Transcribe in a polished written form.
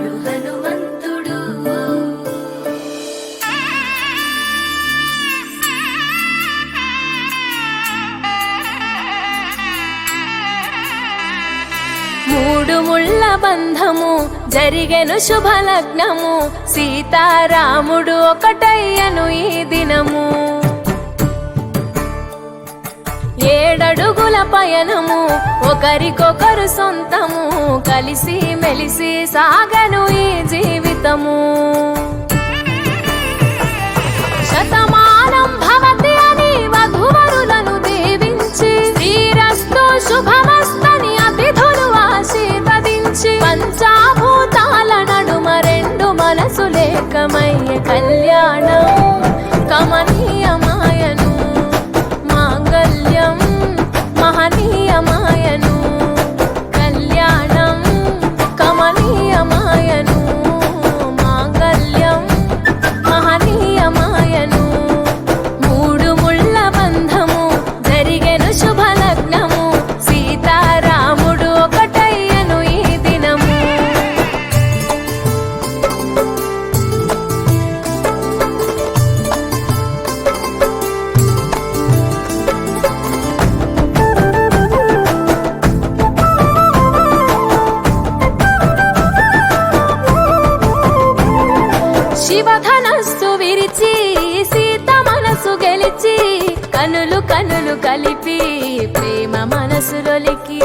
ఉన్నాడు హనుమంతుడు. మూడు ముళ్ళ బంధము జరిగెను శుభలగ్నము, సీతారాముడు ఒకటయ్యను ఈ దినము. 7 అడుగుల పయనము ఒకరికొకరు సొంతము, కలిసి మెలిసి సాగను ఈ జీవితము. శతమానం భవతి అని వధువరులను దీవించి, శ్రీరస్తు శుభమస్తని అతిథులు ఆశీర్వదించి, పంచాభూతాల నడుమ 2 మనసులేకమయ్యే కళ్యాణం కమనీయమాయను, మాంగళ్యం మహనీయమాయను. కళ్యాణం కమనీయమాయను, మాంగళ్యం మహనీయమాయను. 3 ముళ్ళ బంధము జరిగెను శుభలగ్నము, సీతారాముడు ఒకటయ్యను ఈ దినము. శివధనస్సు విరిచి సీత మనసు గెలిచి, కనులు కనులు కలిపి ప్రేమ మనసులొలికి.